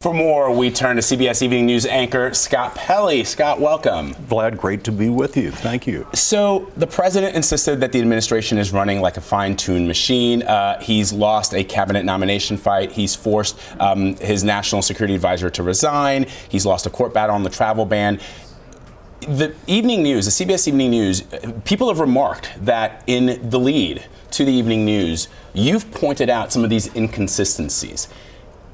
For more, we turn to CBS Evening News anchor Scott Pelley. Scott, welcome. Vlad, great to be with you. Thank you. So the president insisted that the administration is running like a fine-tuned machine. He's lost a cabinet nomination fight. He's forced his national security advisor to resign. He's lost a court battle on the travel ban. The evening news, the CBS Evening News, people have remarked that in the lead to the evening news, you've pointed out some of these inconsistencies.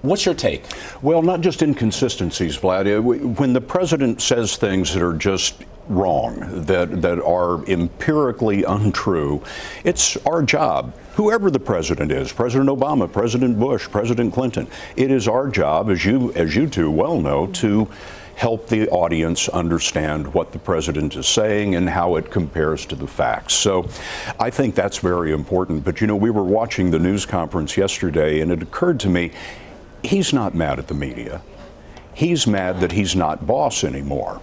What's your take? Well, not just inconsistencies, Vlad. When the president says things that are just wrong, that are empirically untrue, it's our job, whoever the president is, President Obama, President Bush, President Clinton, it is our job, as you two well know, to help the audience understand what the president is saying and how it compares to the facts. So I think that's very important. But, you know, we were watching the news conference yesterday, and it occurred to me, he's not mad at the media. He's mad that he's not boss anymore.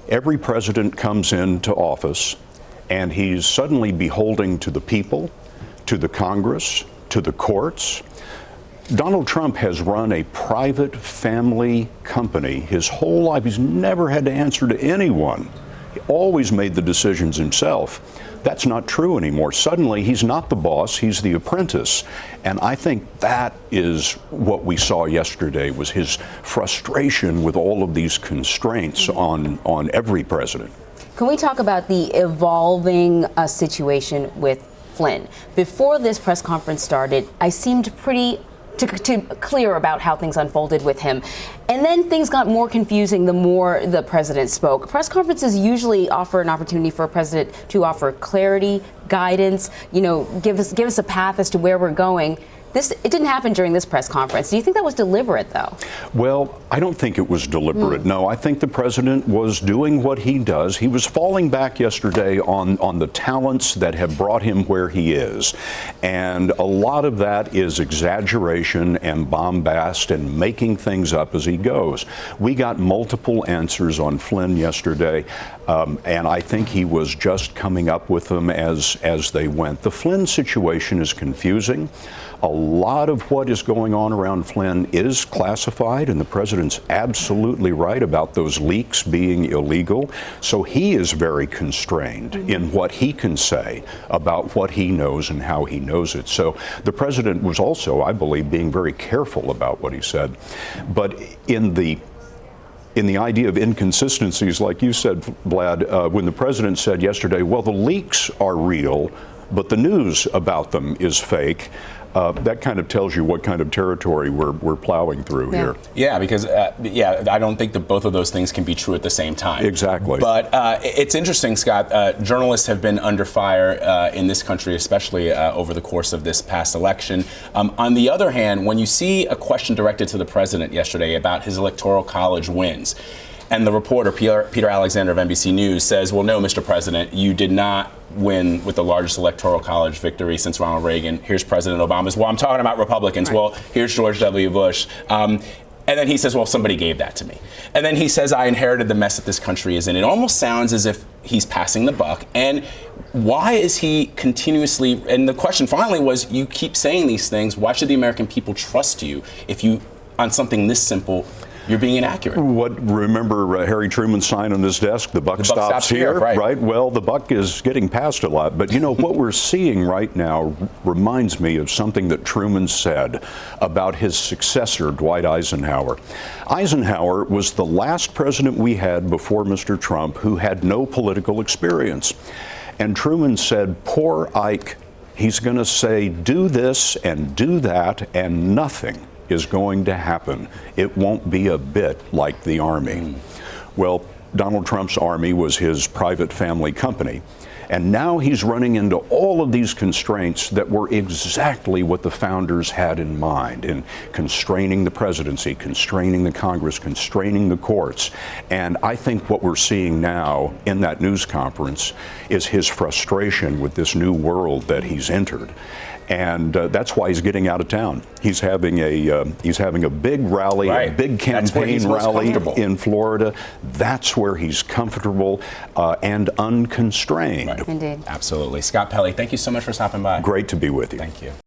Every president comes into office and he's suddenly beholden to the people, to the Congress, to the courts. Donald Trump has run a private family company his whole life. He's never had to answer to anyone. He always made the decisions himself. That's not true anymore. Suddenly, he's not the boss, he's the apprentice. And I think that is what we saw yesterday, was his frustration with all of these constraints on every president. Can we talk about the evolving situation with Flynn? Before this press conference started, I seemed pretty clear about how things unfolded with him. And then things got more confusing the more the president spoke. Press conferences usually offer an opportunity for a president to offer clarity, guidance, give us a path as to where we're going. It didn't happen during this press conference. Do you think that was deliberate, though? Well, I don't think it was deliberate. No, I think the president was doing what he does. He was falling back yesterday on the talents that have brought him where he is. And a lot of that is exaggeration and bombast and making things up as he goes. We got multiple answers on Flynn yesterday, and I think he was just coming up with them as they went. The Flynn situation is confusing. A lot of what is going on around Flynn is classified, and the president's absolutely right about those leaks being illegal. So he is very constrained in what he can say about what he knows and how he knows it. So the president was also, I believe, being very careful about what he said. But in the idea of inconsistencies, like you said, Vlad, when the president said yesterday, well, the leaks are real, but the news about them is fake, that kind of tells you what kind of territory we're plowing through here. Yeah, because I don't think that both of those things can be true at the same time. Exactly. But it's interesting, Scott. Journalists have been under fire in this country, especially over the course of this past election. On the other hand, when you see a question directed to the president yesterday about his electoral college wins, and the reporter, Peter Alexander of NBC News, says, well, no, Mr. President, you did not win with the largest electoral college victory since Ronald Reagan. Here's President Obama's. Well, I'm talking about Republicans. Right. Well, here's George W. Bush. And then he says, well, somebody gave that to me. And then he says, I inherited the mess that this country is in. It almost sounds as if he's passing the buck. And why is he continuously, and the question finally was, you keep saying these things, why should the American people trust you if you, on something this simple, you're being inaccurate? Remember Harry Truman's sign on his desk, the buck stops here, right? Well, the buck is getting passed a lot. But you know, what we're seeing right now reminds me of something that Truman said about his successor, Dwight Eisenhower. Eisenhower was the last president we had before Mr. Trump who had no political experience. And Truman said, poor Ike, he's going to say, do this and do that, and nothing is going to happen. It won't be a bit like the Army. Well, Donald Trump's Army was his private family company. And now he's running into all of these constraints that were exactly what the founders had in mind in constraining the presidency, constraining the Congress, constraining the courts. And I think what we're seeing now in that news conference is his frustration with this new world that he's entered. And that's why he's getting out of town. He's having a big rally, a big campaign rally in Florida. That's where he's comfortable and unconstrained. Right. Indeed. Absolutely. Scott Pelley, thank you so much for stopping by. Great to be with you. Thank you.